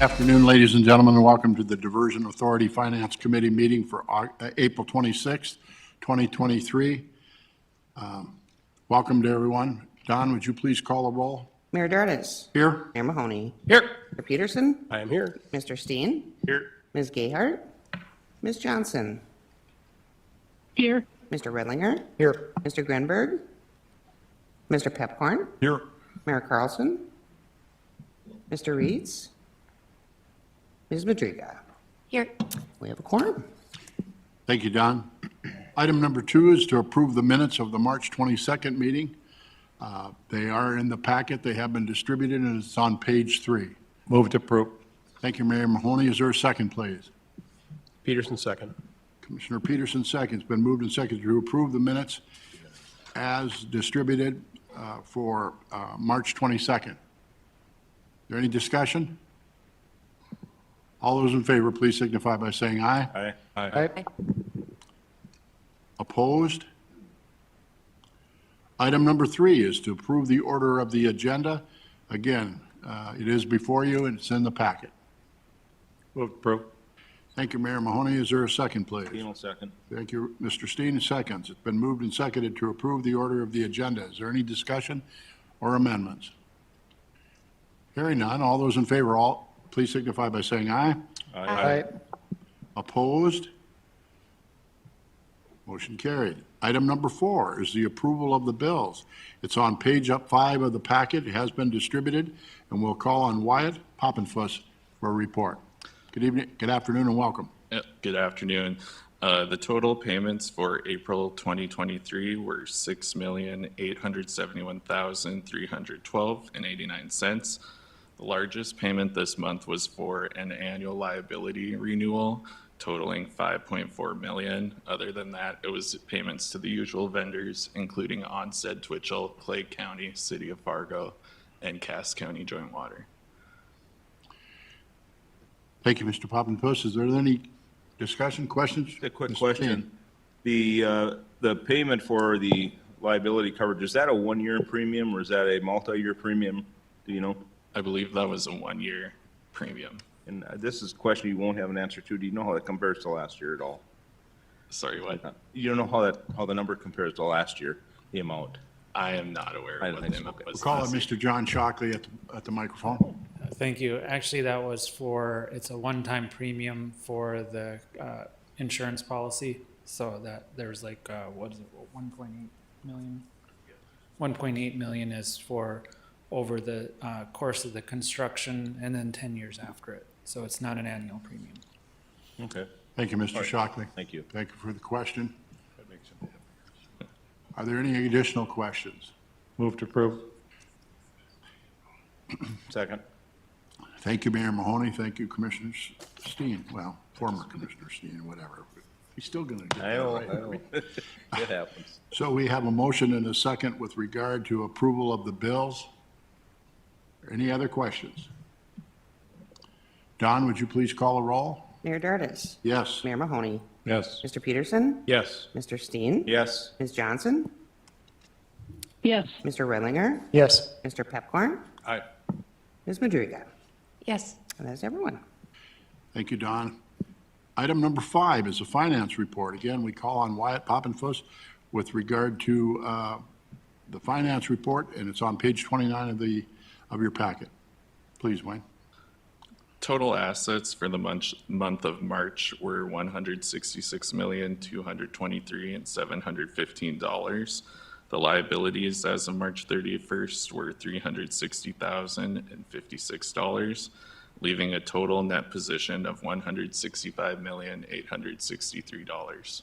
Afternoon, ladies and gentlemen, and welcome to the Diversion Authority Finance Committee meeting for April 26th, 2023. Welcome to everyone. Don, would you please call the roll? Mayor Dartis. Here. Mayor Mahoney. Here. Mr. Peterson. I am here. Mr. Steen. Here. Ms. Gayhart. Ms. Johnson. Here. Mr. Redlinger. Here. Mr. Grenberg. Mr. Pepcorn. Here. Mayor Carlson. Mr. Reeds. Ms. Madriga. Here. We have a quorum. Thank you, Don. Item number 2 is to approve the minutes of the March 22nd meeting. They are in the packet. They have been distributed, and it's on page 3. Move to approve. Thank you, Mayor Mahoney. Is there a second, please? Peterson, second. Commissioner Peterson, second. It's been moved and seconded to approve the minutes as distributed for March 22nd. Is there any discussion? All those in favor, please signify by saying aye. Aye. Aye. Opposed? Item number 3 is to approve the order of the agenda. Again, it is before you and it's in the packet. Move to approve. Thank you, Mayor Mahoney. Is there a second, please? Steen, second. Thank you, Mr. Steen, seconds. It's been moved and seconded to approve the order of the agenda. Is there any discussion or amendments? Hearing none, all those in favor, please signify by saying aye. Aye. Opposed? Motion carried. Item number 4 is the approval of the bills. It's on page 5 of the packet. It has been distributed, and we'll call on Wyatt Poppenfuss for a report. Good evening, good afternoon, and welcome. Good afternoon. The total payments for April 2023 were $6,871,312.89. The largest payment this month was for an annual liability renewal totaling $5.4 million. Other than that, it was payments to the usual vendors, including Onstead, Twitchell, Clay County, City of Fargo, and Cass County Joint Water. Thank you, Mr. Poppenfuss. Is there any discussion, questions? A quick Mr. question. Steen? The payment for the liability coverage, is that a one-year premium or is that a multi-year premium? Do you know? I believe that was a one-year premium. And this is a question you won't have an answer to. Do you know how that compares to last year at all? Sorry, what? You don't know how the number compares to last year, the amount? I am not aware I of don't what think the so. amount was. Call on last year. Mr. John Shockley at the microphone. Thank you. Actually, that was it's a one-time premium for the insurance policy. So that there's like, what is it, 1.8 million? 1.8 million is for over the course of the construction and then 10 years after it. So it's not an annual premium. Okay, Thank you, Mr. Shockley. thank you. Thank you for the question. Are there any additional questions? Move to approve. Second. Thank you, Mayor Mahoney. Thank you, Commissioner Steen. Well, former Commissioner Steen, whatever. He's still going to get I that know, right. I know. It happens. So we have a motion and a second with regard to approval of the bills. Any other questions? Don, would you please call a roll? Mayor Dartis. Yes. Mayor Mahoney. Yes. Mr. Peterson. Yes. Mr. Steen. Yes. Ms. Johnson. Yes. Mr. Redlinger. Yes. Mr. Pepcorn. Aye. Ms. Madriga. Yes. And that's everyone. Thank you, Don. Item number 5 is a finance report. Again, we call on Wyatt Poppenfuss with regard to the finance report, and it's on page 29 of your packet. Please, Wayne. Total assets for the month of March were $166,223,715. The liabilities as of March 31st were $360,056, leaving a total net position of $165,863.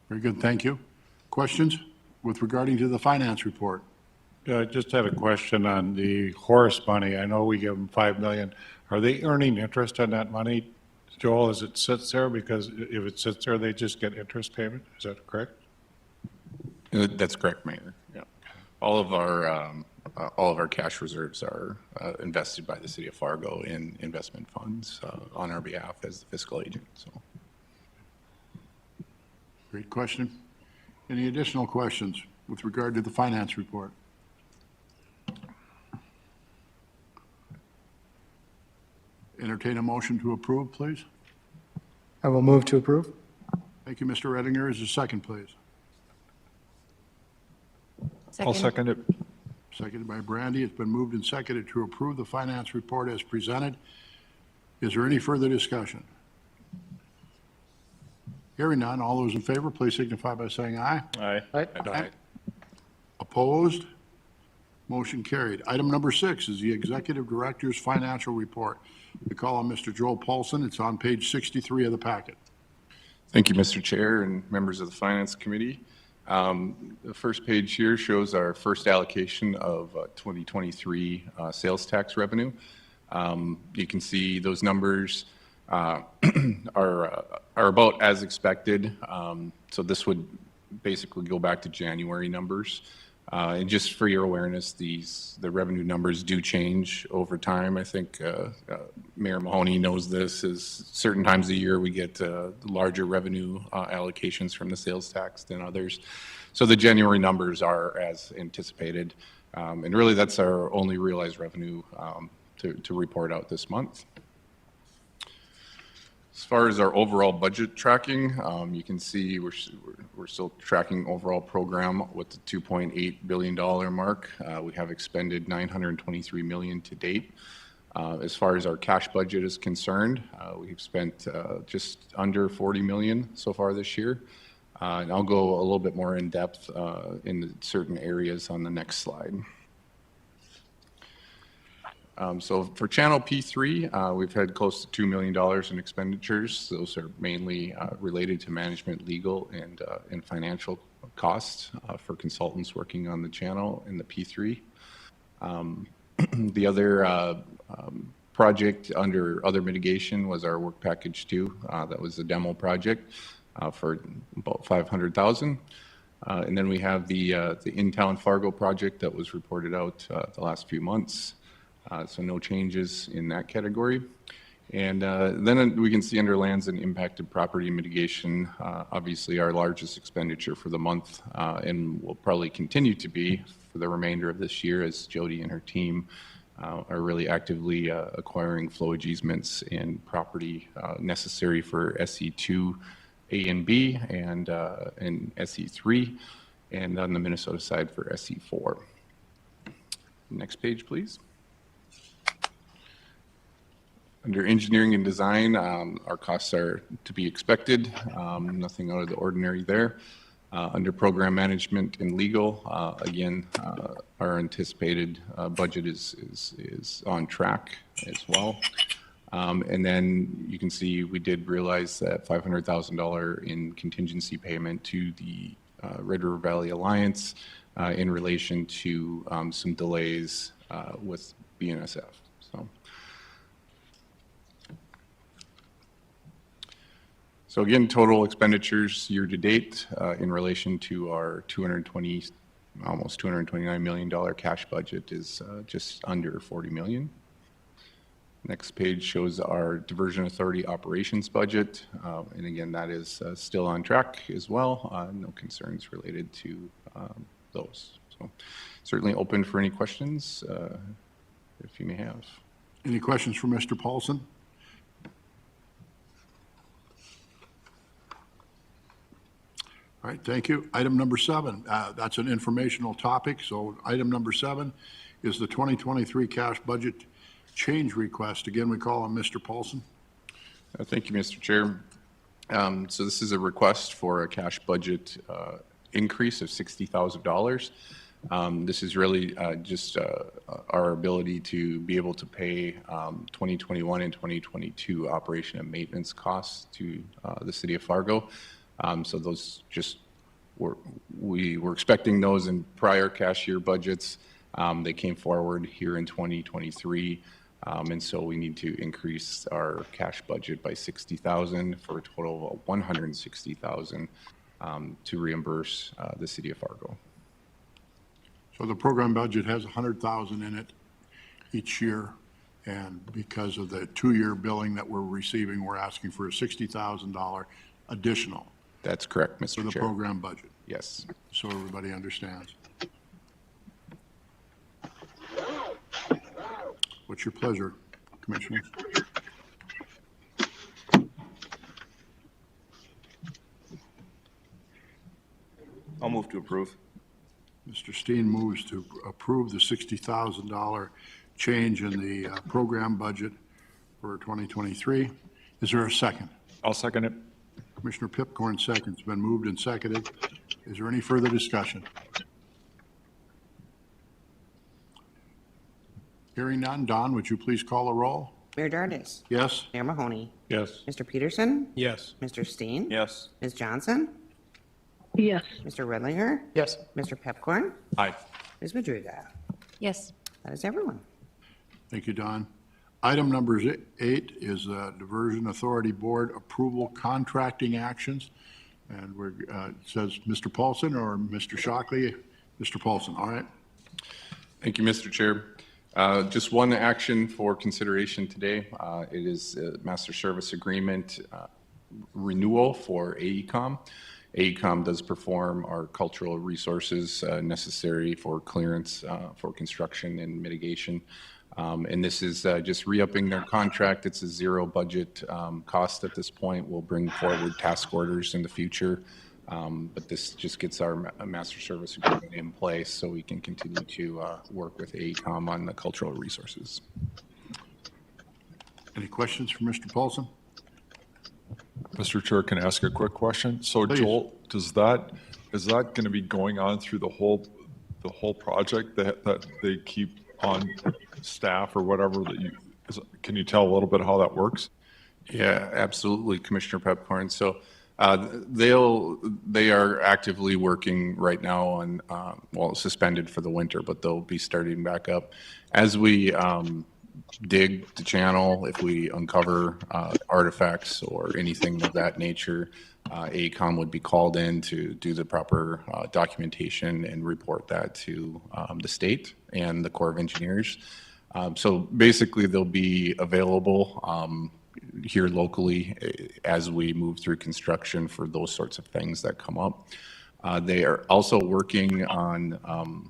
Very good, thank you. Questions with regarding to the finance report? I just had a question on the Horace money. I know we give them $5 million. Are they earning interest on that money, Joel, as it sits there? Because if it sits there, they just get interest payment. Is that correct? That's correct, Mayor. Yeah. All of our cash reserves are invested by the City of Fargo in investment funds on our behalf as the fiscal agent. So, Great question. Any additional questions with regard to the finance report? Entertain a motion to approve, please. I will move to approve. Thank you, Mr. Ettinger. Is there a second, please? I'll second it. Seconded by Brandy. It's been moved and seconded to approve the finance report as presented. Is there any further discussion? Hearing none, all those in favor, please signify by saying aye. Aye. Aye. Opposed? Motion carried. Item number 6 is the Executive Director's Financial Report. We call on Mr. Joel Paulson. It's on page 63 of the packet. Thank you, Mr. Chair and members of the Finance Committee. The first page here shows our first allocation of 2023 sales tax revenue. You can see those numbers are about as expected. So this would basically go back to January numbers. And just for your awareness, the revenue numbers do change over time. I think Mayor Mahoney knows this, is certain times of the year we get larger revenue allocations from the sales tax than others. So the January numbers are as anticipated. And really that's our only realized revenue to report out this month. As far as our overall budget tracking, you can see we're still tracking overall program with the $2.8 billion mark. We have expended $923 million to date. As far as our cash budget is concerned, we've spent just under $40 million so far this year. And I'll go a little bit more in depth in certain areas on the next slide. So for channel P3, we've had close to $2 million in expenditures. Those are mainly related to management, legal, and financial costs for consultants working on the channel in the P3. The other project under other mitigation was our work package 2. That was the demo project for about $500,000. And then we have the in-town Fargo project that was reported out the last few months. So no changes in that category. And then we can see under lands and impacted property mitigation, obviously our largest expenditure for the month, and will probably continue to be for the remainder of this year as Jody and her team are really actively acquiring flowage easements and property necessary for SE2 A and B and SE3, and on the Minnesota side for SE4. Next page, please. Under engineering and design, our costs are to be expected, nothing out of the ordinary there. Under program management and legal, again, our anticipated budget is on track as well. And then you can see we did realize that $500,000 in contingency payment to the Red River Valley Alliance in relation to some delays with BNSF. So again, total expenditures year to date in relation to our almost $229 million cash budget is just under $40 million. Next page shows our Diversion Authority operations budget. And again, that is still on track as well. No concerns related to those. So certainly open for any questions if you may have. Any questions for Mr. Paulson? All right, thank you. Item number 7, that's an informational topic. So item number 7 is the 2023 cash budget change request. Again, we call on Mr. Paulson. Thank you, Mr. Chair. So this is a request for a cash budget increase of $60,000. This is really just our ability to be able to pay 2021 and 2022 operation and maintenance costs to the city of Fargo. So those we were expecting those in prior cash year budgets. They came forward here in 2023. And so we need to increase our cash budget by $60,000 for a total of $160,000 to reimburse the city of Fargo. So the program budget has $100,000 in it each year. And because of the 2-year billing that we're receiving, we're asking for a $60,000 additional. That's correct, Mr. For the Chair. program budget, Yes. so everybody understands. What's your pleasure, Commissioners? I'll move to approve. Mr. Steen moves to approve the $60,000 change in the program budget for 2023. Is there a second? I'll second it. Commissioner Pipcorn seconds. Been moved and seconded. Is there any further discussion? Hearing none. Don, would you please call the roll? Mayor Dardis. Yes? Mayor Mahoney. Yes. Mr. Peterson. Yes. Mr. Steen. Yes. Ms. Johnson. Yes. Mr. Redlinger. Yes. Mr. Pepcorn. Aye. Ms. Madrigal. Yes. That is everyone. Thank you, Don. Item number 8 is Diversion Authority Board approval contracting actions. And it says Mr. Paulson or Mr. Shockley. Mr. Paulson, all right. Thank you, Mr. Chair. Just one action for consideration today. It is a master service agreement renewal for AECom. AECom does perform our cultural resources necessary for clearance for construction and mitigation. And this is just re-upping their contract. It's a zero budget cost at this point. We'll bring forward task orders in the future. But this just gets our master service agreement in place so we can continue to work with AECom on the cultural resources. Any questions for Mr. Paulson? Mr. Chair, can I ask a quick question? So Please. Joel, is that going to be going on through the whole project that they keep on staff or whatever can you tell a little bit how that works? Yeah, absolutely, Commissioner Pepcorn. So they are actively working right now on, suspended for the winter, but they'll be starting back up. As we dig the channel, if we uncover artifacts or anything of that nature, AECom would be called in to do the proper documentation and report that to the state and the Corps of Engineers. So basically, they'll be available here locally as we move through construction for those sorts of things that come up. They are also working on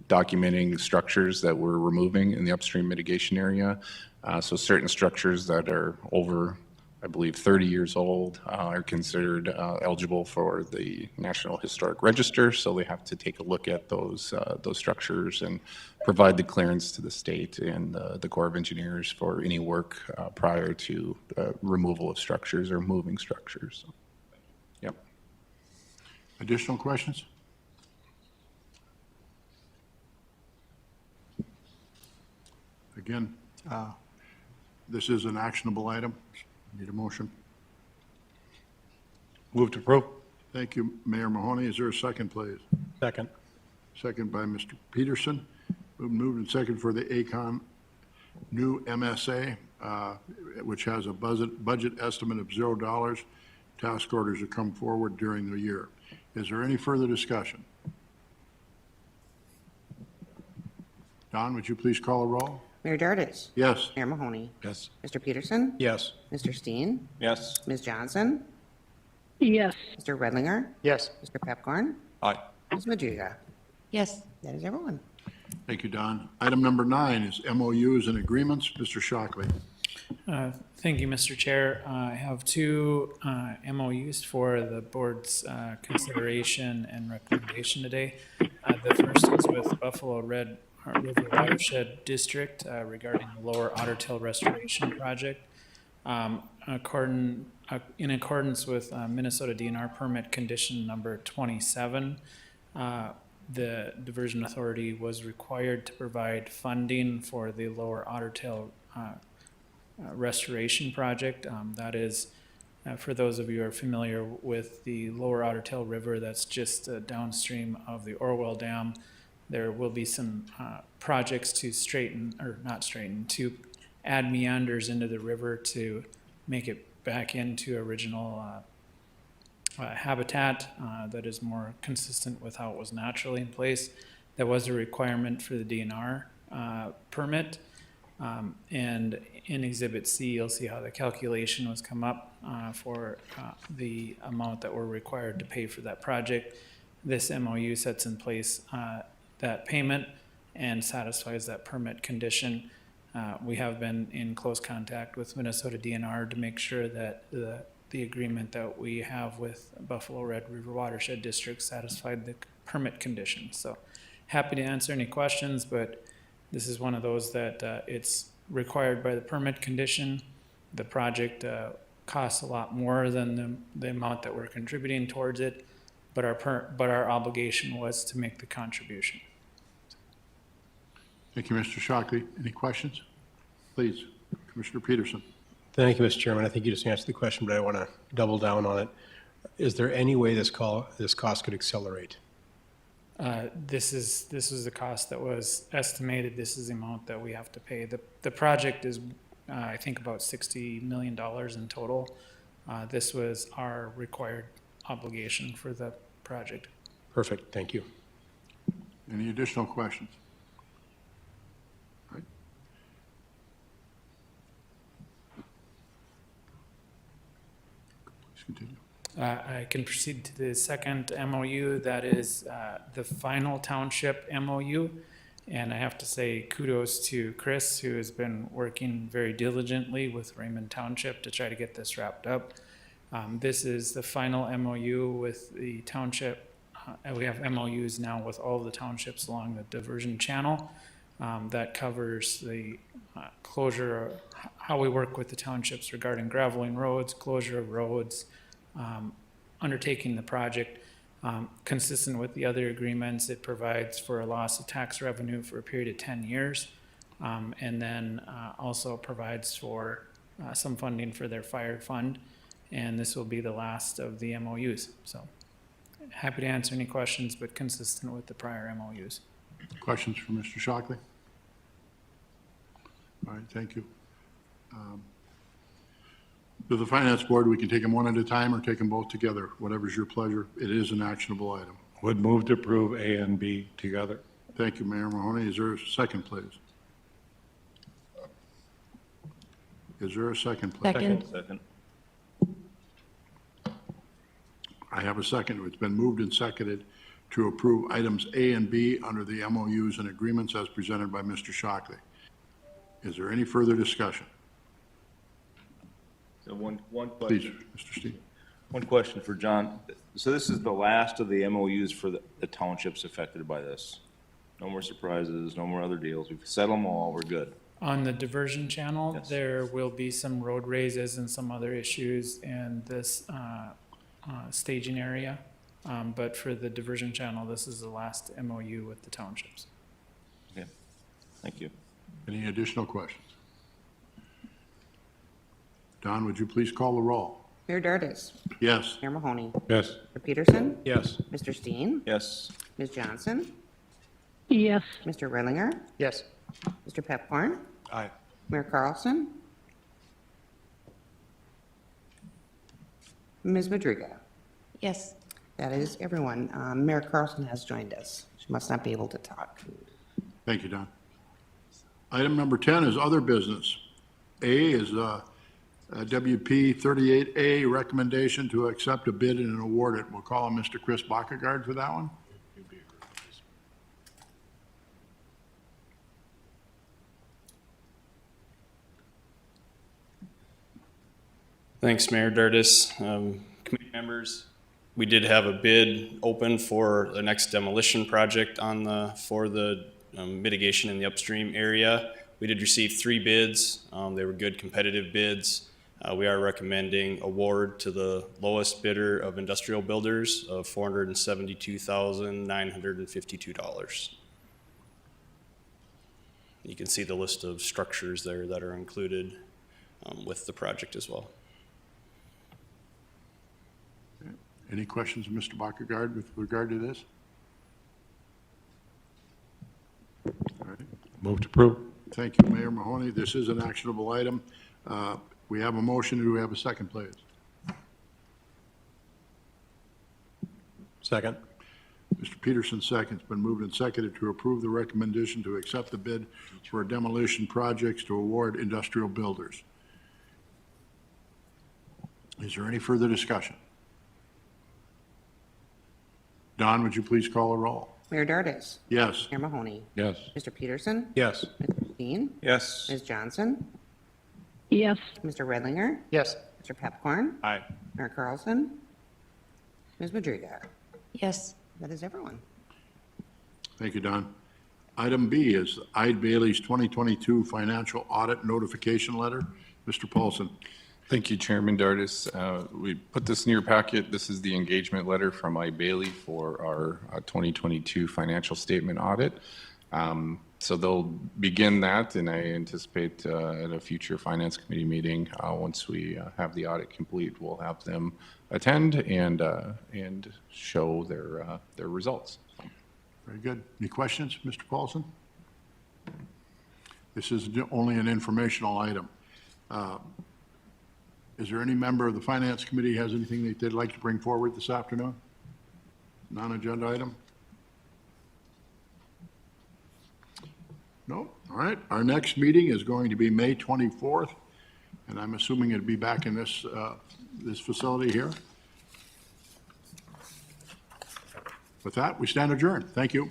documenting structures that we're removing in the upstream mitigation area. So certain structures that are over, I believe, 30 years old are considered eligible for the National Historic Register. So they have to take a look at those structures and provide the clearance to the state and the Corps of Engineers for any work prior to removal of structures or moving structures. So, yep. Additional questions? Again, this is an actionable item. Need a motion? Move to approve. Thank you, Mayor Mahoney. Is there a second, please? Second. Second by Mr. Peterson. Moved and second for the AECom new MSA, which has a budget estimate of $0. Task orders will come forward during the year. Is there any further discussion? Don, would you please call a roll? Mayor Dardis. Yes. Mayor Mahoney. Yes. Mr. Peterson. Yes. Mr. Steen. Yes. Ms. Johnson. Yes. Mr. Redlinger. Yes. Mr. Pepcorn. Aye. Ms. Madrigal. Yes. That is everyone. Thank you, Don. Item number 9 is MOUs and agreements. Mr. Shockley. Thank you, Mr. Chair. I have two MOUs for the board's consideration and recommendation today. The first is with Buffalo Red River Watershed District regarding the Lower Otter Tail Restoration Project. In accordance with Minnesota DNR permit condition number 27, the Diversion Authority was required to provide funding for the Lower Otter Tail restoration project. That is, for those of you who are familiar with the Lower Otter Tail River, that's just downstream of the Orwell Dam. There will be some projects to to add meanders into the river to make it back into original habitat that is more consistent with how it was naturally in place. That was a requirement for the DNR permit. And in Exhibit C, you'll see how the calculation was come up for the amount that we're required to pay for that project. This MOU sets in place that payment and satisfies that permit condition. We have been in close contact with Minnesota DNR to make sure that the the agreement that we have with Buffalo Red River Watershed District satisfied the permit conditions. So happy to answer any questions, but this is one of those that it's required by the permit condition. The project costs a lot more than the amount that we're contributing towards it, but our obligation was to make the contribution. Thank you, Mr. Shockley. Any questions? Please, Commissioner Peterson. Thank you, Mr. Chairman. I think you just answered the question, but I want to double down on it. Is there any way this cost could accelerate? This was the cost that was estimated. This is the amount that we have to pay. The project is, I think, about $60 million in total. This was our required obligation for the project. Perfect, thank you. Any additional questions? All right. Please continue. I can proceed to the second MOU. That is the final township MOU. And I have to say kudos to Chris, who has been working very diligently with Raymond Township to try to get this wrapped up. This is the final MOU with the township. We have MOUs now with all of the townships along the diversion channel. That covers the closure, how we work with the townships regarding graveling roads, closure of roads, undertaking the project. Consistent with the other agreements, it provides for a loss of tax revenue for a period of 10 years. And then also provides for some funding for their fire fund. And this will be the last of the MOUs. So happy to answer any questions, but consistent with the prior MOUs. Questions for Mr. Shockley? All right, thank you. To the Finance Board, we can take them one at a time or take them both together, whatever's your pleasure. It is an actionable item. Would move to approve A and B together. Thank you, Mayor Mahoney. Is there a second, please? Is there a second, please? Second. Second. I have a second. It's been moved and seconded to approve items A and B under the MOUs and agreements as presented by Mr. Shockley. Is there any further discussion? So one Please, question. Mr. Steve. One question for John. So this is the last of the MOUs for the townships affected by this? No more surprises, no more other deals. We've settled them all. We're good. On the diversion channel, Yes. there will be some road raises and some other issues in this staging area. But for the diversion channel, this is the last MOU with the townships. Okay. Thank you. Any additional questions? Don, would you please call the roll? Mayor Dardis. Yes. Mayor Mahoney. Yes. Mr. Peterson. Yes. Mr. Steen. Yes. Ms. Johnson. Yes. Mr. Redlinger. Yes. Mr. Pepcorn. Aye. Mayor Carlson. Ms. Madriga. Yes. That is everyone. Mayor Carlson has joined us. She must not be able to talk. Thank you, Don. Item number 10 is other business. A is WP 38A, recommendation to accept a bid and award it. We'll call on Mr. Chris Bakkegaard for that one. Thanks, Mayor Dardis. Committee members, we did have a bid open for the next demolition project for the mitigation in the upstream area. We did receive 3 bids. They were good competitive bids. We are recommending award to the lowest bidder of Industrial Builders of $472,952. You can see the list of structures there that are included with the project as well. Any questions of Mr. Bakkegaard with regard to this? All right. Move to approve. Thank you, Mayor Mahoney. This is an actionable item. We have a motion. Do we have a second, please? Second. Mr. Peterson seconds. Been moved and seconded to approve the recommendation to accept the bid for demolition projects to award Industrial Builders. Is there any further discussion? Don, would you please call a roll? Mayor Dardis. Yes. Mayor Mahoney. Yes. Mr. Peterson. Yes. Mr. Steen. Yes. Ms. Johnson. Yes. Mr. Redlinger. Yes. Mr. Pepcorn? Aye. Mayor Carlson? Ms. Madrigal? Yes. That is everyone. Thank you, Don. Item B is Eide Bailey's 2022 financial audit notification letter. Mr. Paulson. Thank you, Chairman Dardis. We put this in your packet. This is the engagement letter from Eide Bailey for our 2022 financial statement audit. So they'll begin that, and I anticipate at a future Finance Committee meeting, once we have the audit complete, we'll have them attend and show their results. Very good. Any questions, Mr. Paulson? This is only an informational item. Is there any member of the Finance Committee has anything that they'd like to bring forward this afternoon? Non-agenda item? No? All right. Our next meeting is going to be May 24th, and I'm assuming it'll be back in this facility here. With that, we stand adjourned. Thank you.